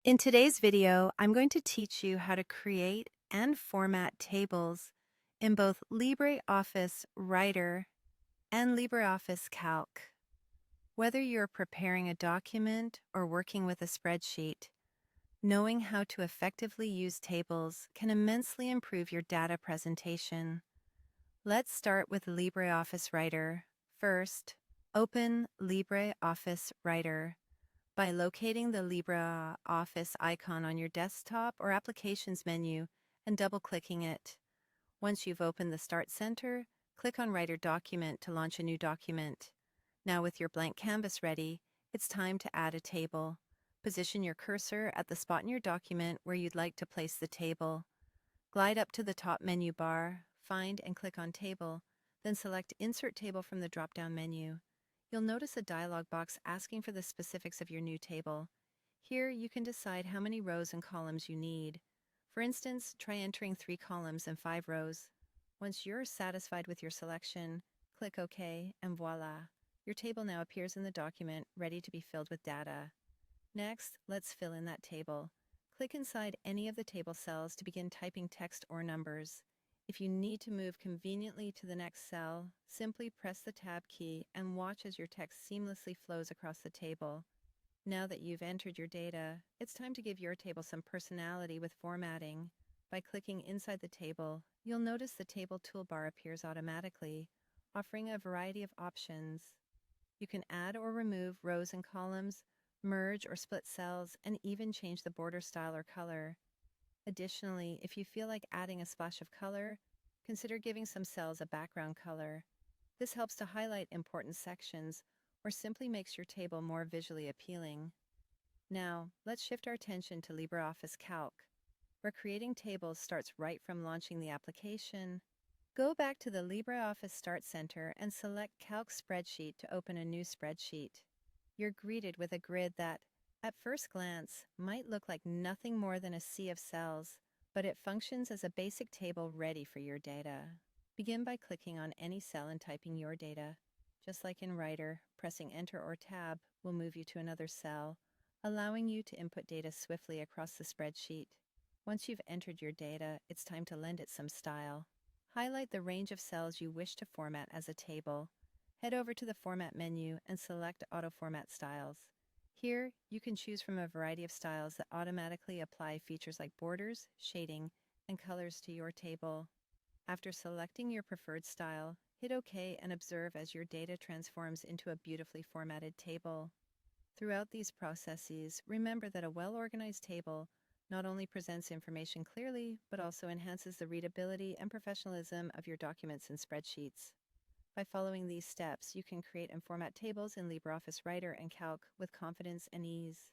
In today's video, I'm going to teach you how to create and format tables in both LibreOffice Writer and LibreOffice Calc. Whether you're preparing a document or working with a spreadsheet, knowing how to effectively use tables can immensely improve your data presentation. Let's start with LibreOffice Writer. First, open LibreOffice Writer by locating the LibreOffice icon on your desktop or Applications menu and double-clicking it. Once you've opened the Start Center, click on Writer Document to launch a new document. Now with your blank canvas ready, it's time to add a table. Position your cursor at the spot in your document where you'd like to place the table. Glide up to the top menu bar, find and click on Table, then select Insert Table from the drop-down menu. You'll notice a dialog box asking for the specifics of your new table. Here, you can decide how many rows and columns you need. For instance, try entering 3 columns and 5 rows. Once you're satisfied with your selection, click OK, and voila! Your table now appears in the document, ready to be filled with data. Next, let's fill in that table. Click inside any of the table cells to begin typing text or numbers. If you need to move conveniently to the next cell, simply press the Tab key and watch as your text seamlessly flows across the table. Now that you've entered your data, it's time to give your table some personality with formatting. By clicking inside the table, you'll notice the table toolbar appears automatically, offering a variety of options. You can add or remove rows and columns, merge or split cells, and even change the border style or color. Additionally, if you feel like adding a splash of color, consider giving some cells a background color. This helps to highlight important sections or simply makes your table more visually appealing. Now, let's shift our attention to LibreOffice Calc, where creating tables starts right from launching the application. Go back to the LibreOffice Start Center and select Calc Spreadsheet to open a new spreadsheet. You're greeted with a grid that, at first glance, might look like nothing more than a sea of cells, but it functions as a basic table ready for your data. Begin by clicking on any cell and typing your data. Just like in Writer, pressing Enter or Tab will move you to another cell, allowing you to input data swiftly across the spreadsheet. Once you've entered your data, it's time to lend it some style. Highlight the range of cells you wish to format as a table. Head over to the Format menu and select Auto Format Styles. Here, you can choose from a variety of styles that automatically apply features like borders, shading, and colors to your table. After selecting your preferred style, hit OK and observe as your data transforms into a beautifully formatted table. Throughout these processes, remember that a well-organized table not only presents information clearly, but also enhances the readability and professionalism of your documents and spreadsheets. By following these steps, you can create and format tables in LibreOffice Writer and Calc with confidence and ease.